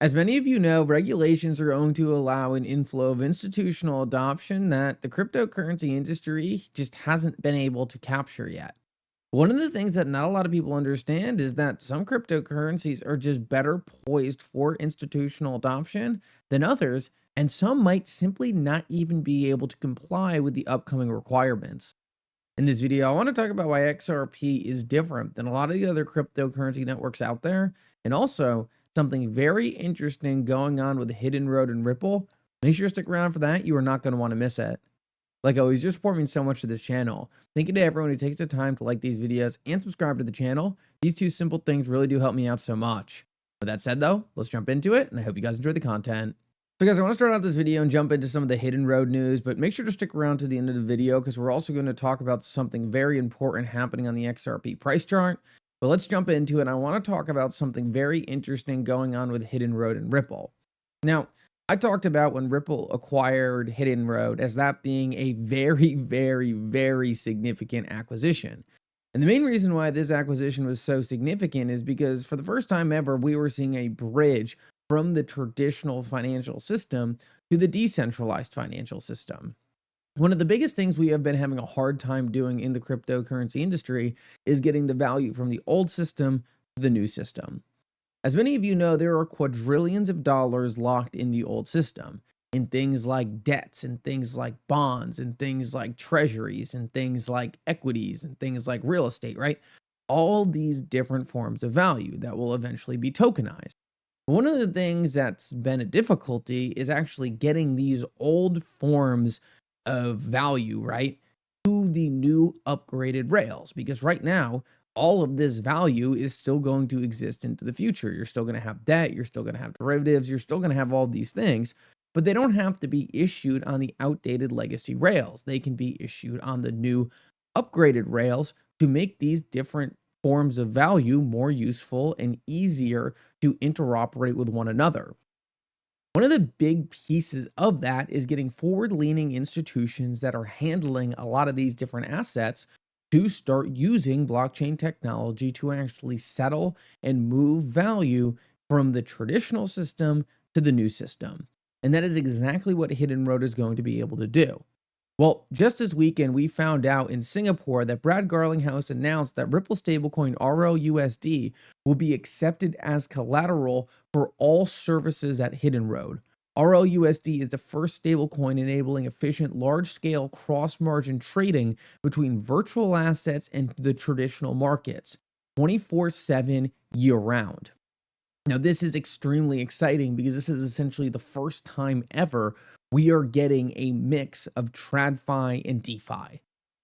As many of you know, regulations are going to allow an inflow of institutional adoption that the cryptocurrency industry just hasn't been able to capture yet. One of the things that not a lot of people understand is that some cryptocurrencies are just better poised for institutional adoption than others, and some might simply not even be able to comply with the upcoming requirements. In this video, I want to talk about why XRP is different than a lot of the other cryptocurrency networks out there, and also something very interesting going on with Hidden Road and Ripple. Make sure to stick around for that. You are not going to want to miss it. Like always, you're supporting me so much to this channel. Thank you to everyone who takes the time to like these videos and subscribe to the channel. These two simple things really do help me out so much. With that said though, let's jump into it, and I hope you guys enjoy the content. So guys, I want to start out this video and jump into some of the Hidden Road news, but make sure to stick around to the end of the video because we're also going to talk about something very important happening on the XRP price chart. But let's jump into it. I want to talk about something very interesting going on with Hidden Road and Ripple. Now, I talked about when Ripple acquired Hidden Road as that being a very significant acquisition. And the main reason why this acquisition was so significant is because for the first time ever, we were seeing a bridge from the traditional financial system to the decentralized financial system. One of the biggest things we have been having a hard time doing in the cryptocurrency industry is getting the value from the old system to the new system. As many of you know, there are quadrillions of dollars locked in the old system, in things like debts and things like bonds and things like treasuries and things like equities and things like real estate, right? All these different forms of value that will eventually be tokenized. One of the things that's been a difficulty is actually getting these old forms of value, right, to the new upgraded rails, because right now, all of this value is still going to exist into the future. You're still going to have debt, you're still going to have derivatives, you're still going to have all these things, but they don't have to be issued on the outdated legacy rails. They can be issued on the new upgraded rails to make these different forms of value more useful and easier to interoperate with one another. One of the big pieces of that is getting forward-leaning institutions that are handling a lot of these different assets to start using blockchain technology to actually settle and move value from the traditional system to the new system. And that is exactly what Hidden Road is going to be able to do. Well, just this weekend, we found out in Singapore that Brad Garlinghouse announced that Ripple stablecoin RLUSD will be accepted as collateral for all services at Hidden Road. RLUSD is the first stablecoin enabling efficient, large-scale cross-margin trading between virtual assets and the traditional markets, 24/7 year-round. Now, this is extremely exciting because this is essentially the first time ever we are getting a mix of TradFi and DeFi.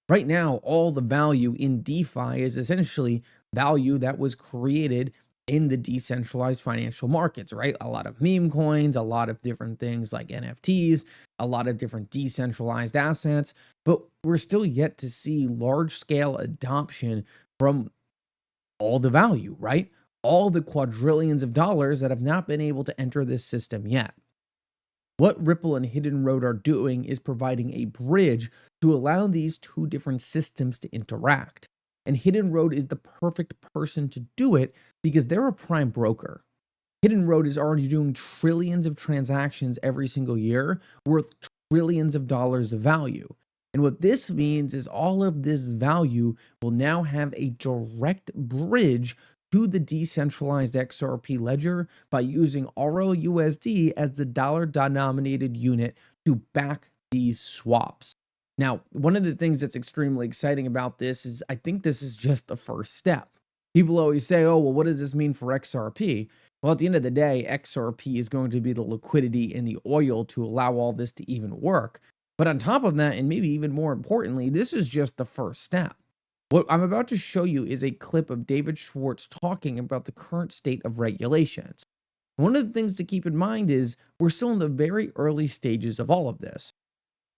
Right now, all the value in DeFi is essentially value that was created in the decentralized financial markets, right? A lot of meme coins, a lot of different things like NFTs, a lot of different decentralized assets, but we're still yet to see large-scale adoption from all the value, right? All the quadrillions of dollars that have not been able to enter this system yet. What Ripple and Hidden Road are doing is providing a bridge to allow these two different systems to interact. And Hidden Road is the perfect person to do it because they're a prime broker. Hidden Road is already doing trillions of transactions every single year worth trillions of dollars of value. And what this means is all of this value will now have a direct bridge to the decentralized XRP ledger by using RLUSD as the dollar-denominated unit to back these swaps. Now, one of the things that's extremely exciting about this is I think this is just the first step. People always say, oh, well, what does this mean for XRP? Well, at the end of the day, XRP is going to be the liquidity and the oil to allow all this to even work. But on top of that, and maybe even more importantly, this is just the first step. What I'm about to show you is a clip of David Schwarz talking about the current state of regulations. One of the things to keep in mind is we're still in the very early stages of all of this.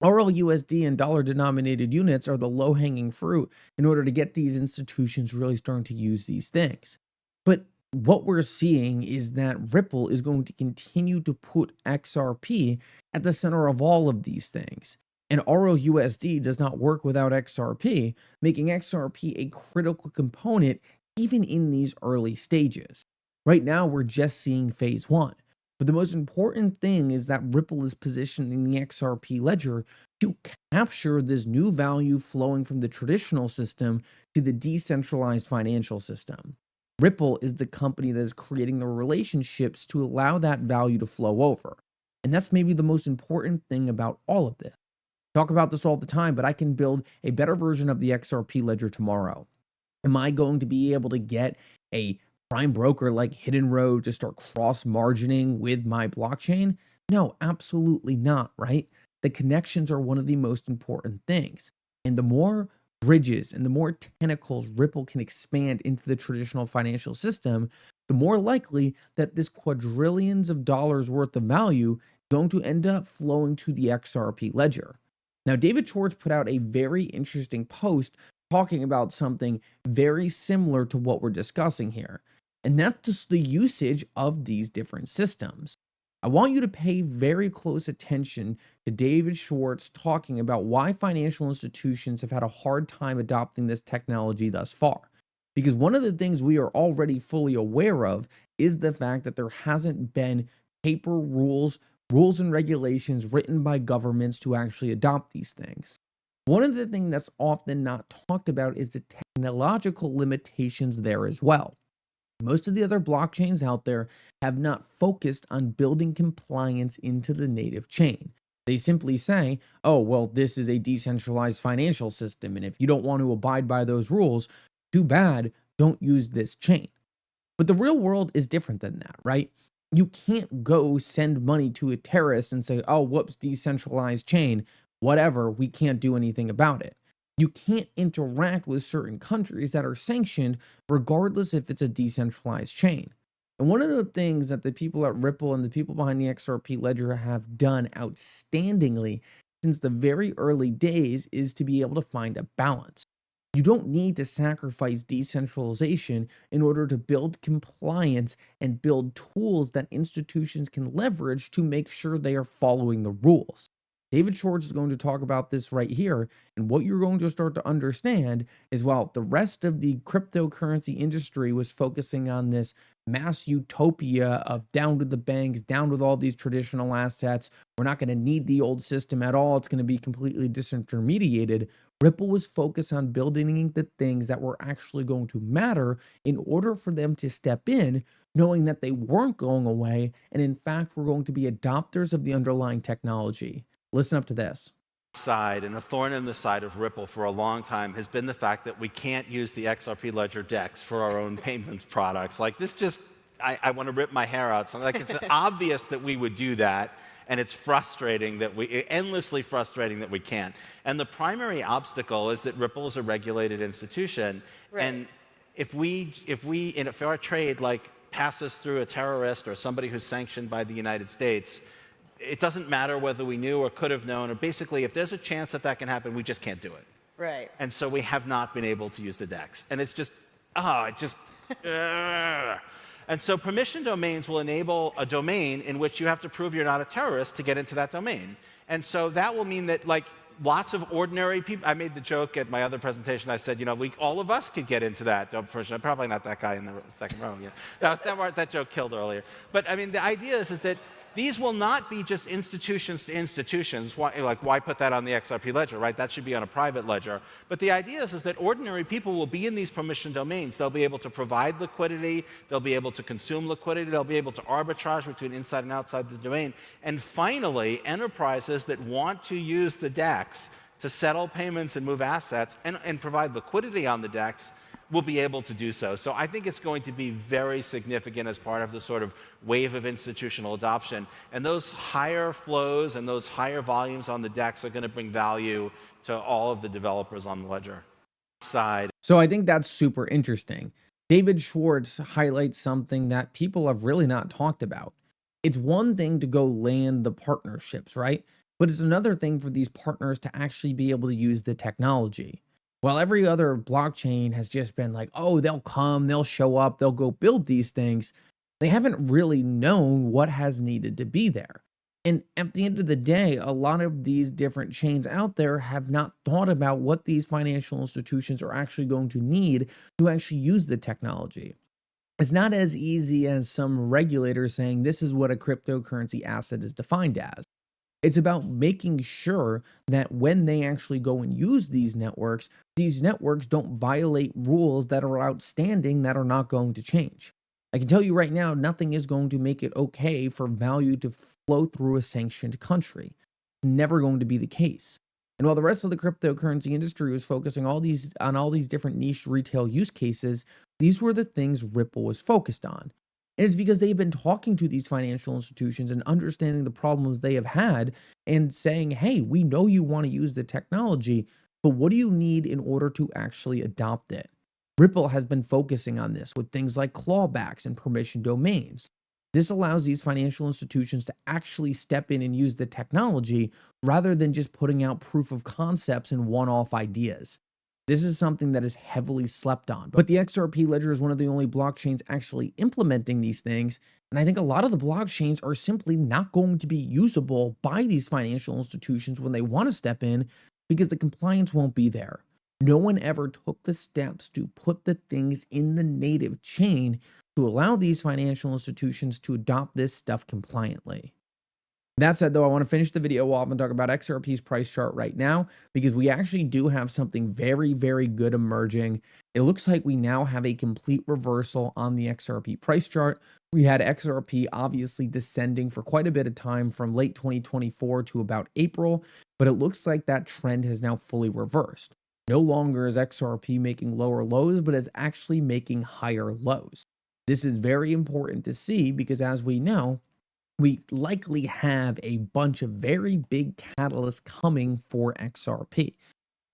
RLUSD and dollar-denominated units are the low-hanging fruit in order to get these institutions really starting to use these things. But what we're seeing is that Ripple is going to continue to put XRP at the center of all of these things. And RLUSD does not work without XRP, making XRP a critical component even in these early stages. Right now, we're just seeing phase one. But the most important thing is that Ripple is positioning the XRP ledger to capture this new value flowing from the traditional system to the decentralized financial system. Ripple is the company that is creating the relationships to allow that value to flow over. And that's maybe the most important thing about all of this. Talk about this all the time, but I can build a better version of the XRP ledger tomorrow. Am I going to be able to get a prime broker like Hidden Road to start cross margining with my blockchain? No, absolutely not, right? The connections are one of the most important things. And the more bridges and the more tentacles Ripple can expand into the traditional financial system, the more likely that this quadrillions of dollars worth of value is going to end up flowing to the XRP ledger. Now, David Schwarz put out a very interesting post talking about something very similar to what we're discussing here, and that's just the usage of these different systems. I want you to pay very close attention to David Schwarz talking about why financial institutions have had a hard time adopting this technology thus far. Because one of the things we are already fully aware of is the fact that there hasn't been paper rules and regulations written by governments to actually adopt these things. One of the things that's often not talked about is the technological limitations there as well. Most of the other blockchains out there have not focused on building compliance into the native chain. They simply say, oh, well, this is a decentralized financial system, and if you don't want to abide by those rules, too bad, don't use this chain. But the real world is different than that, right? You can't go send money to a terrorist and say, oh, whoops, decentralized chain, whatever, we can't do anything about it. You can't interact with certain countries that are sanctioned, regardless if it's a decentralized chain. And one of the things that the people at Ripple and the people behind the XRP ledger have done outstandingly since the very early days is to be able to find a balance. You don't need to sacrifice decentralization in order to build compliance and build tools that institutions can leverage to make sure they are following the rules. David Schwarz is going to talk about this right here. And what you're going to start to understand is while the rest of the cryptocurrency industry was focusing on this mass utopia of down to the banks, down with all these traditional assets, we're not going to need the old system at all. It's going to be completely disintermediated. Ripple was focused on building the things that were actually going to matter in order for them to step in, knowing that they weren't going away and in fact were going to be adopters of the underlying technology. Listen up to this. Side and a thorn in the side of Ripple for a long time has been the fact that we can't use the XRP Ledger DEX for our own payments products. Like this just, I want to rip my hair out. So like it's obvious that we would do that, and it's frustrating that endlessly frustrating that we can't. And the primary obstacle is that Ripple is a regulated institution, right. And if our trade like passes through a terrorist or somebody who's sanctioned by the United States, it doesn't matter whether we knew or could have known, or basically if there's a chance that that can happen, we just can't do it. Right. And so we have not been able to use the DEX. And it's just, And so permission domains will enable a domain in which you have to prove you're not a terrorist to get into that domain. And so that will mean that like lots of ordinary people, I made the joke at my other presentation, I said, you know, all of us could get into that. Probably not that guy in the second row. Yeah. That joke killed earlier. But I mean, the idea is that these will not be just institutions to institutions. Why put that on the XRP ledger, right? That should be on a private ledger. But the idea is that ordinary people will be in these permission domains. They'll be able to provide liquidity. They'll be able to consume liquidity. They'll be able to arbitrage between inside and outside the domain. And finally, enterprises that want to use the DEX to settle payments and move assets and provide liquidity on the DEX will be able to do so. So I think it's going to be very significant as part of the sort of wave of institutional adoption. And those higher flows and those higher volumes on the DEX are going to bring value to all of the developers on the ledger side. So I think that's super interesting. David Schwarz highlights something that people have really not talked about. It's one thing to go land the partnerships, right? But it's another thing for these partners to actually be able to use the technology. While every other blockchain has just been like, oh, they'll come, they'll show up, they'll go build these things, they haven't really known what has needed to be there. And at the end of the day, a lot of these different chains out there have not thought about what these financial institutions are actually going to need to actually use the technology. It's not as easy as some regulators saying this is what a cryptocurrency asset is defined as. It's about making sure that when they actually go and use these networks don't violate rules that are outstanding that are not going to change. I can tell you right now, nothing is going to make it okay for value to flow through a sanctioned country. Never going to be the case. And while the rest of the cryptocurrency industry was focusing on all these different niche retail use cases, these were the things Ripple was focused on. And it's because they've been talking to these financial institutions and understanding the problems they have had and saying, hey, we know you want to use the technology, but what do you need in order to actually adopt it? Ripple has been focusing on this with things like clawbacks and permission domains. This allows these financial institutions to actually step in and use the technology rather than just putting out proof of concepts and one-off ideas. This is something that is heavily slept on, but the XRP ledger is one of the only blockchains actually implementing these things, and I think a lot of the blockchains are simply not going to be usable by these financial institutions when they want to step in because the compliance won't be there. No one ever took the steps to put the things in the native chain to allow these financial institutions to adopt this stuff compliantly. That said, though, I want to finish the video off and talk about XRP's price chart right now because we actually do have something very, very good emerging. It looks like we now have a complete reversal on the XRP price chart. We had XRP obviously descending for quite a bit of time from late 2024 to about April, but it looks like that trend has now fully reversed. No longer is XRP making lower lows, but is actually making higher lows. This is very important to see because, as we know, we likely have a bunch of very big catalysts coming for XRP.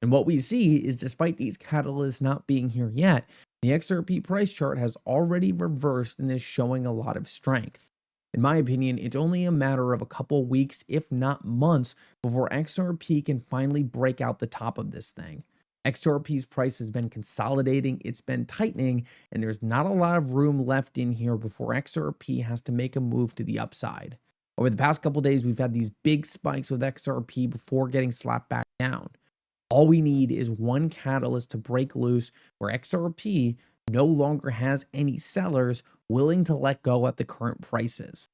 And what we see is, despite these catalysts not being here yet, the XRP price chart has already reversed and is showing a lot of strength. In my opinion, it's only a matter of a couple weeks, if not months, before XRP can finally break out the top of this thing. XRP's price has been consolidating, it's been tightening, and there's not a lot of room left in here before XRP has to make a move to the upside. Over the past couple days, we've had these big spikes with XRP before getting slapped back down. All we need is one catalyst to break loose where XRP no longer has any sellers willing to let go at the current prices.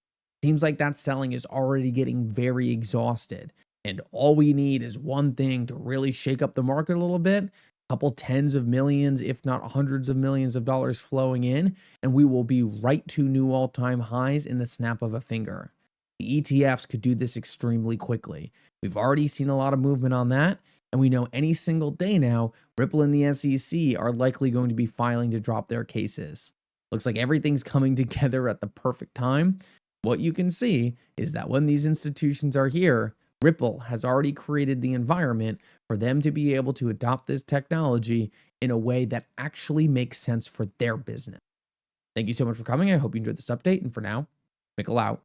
Seems like that selling is already getting very exhausted. And all we need is one thing to really shake up the market a little bit, a couple tens of millions, if not hundreds of millions of dollars flowing in, and we will be right to new all-time highs in the snap of a finger. The ETFs could do this extremely quickly. We've already seen a lot of movement on that, and we know any single day now, Ripple and the SEC are likely going to be filing to drop their cases. Looks like everything's coming together at the perfect time. What you can see is that when these institutions are here, Ripple has already created the environment for them to be able to adopt this technology in a way that actually makes sense for their business. Thank you so much for coming. I hope you enjoyed this update. And for now, Mickle out.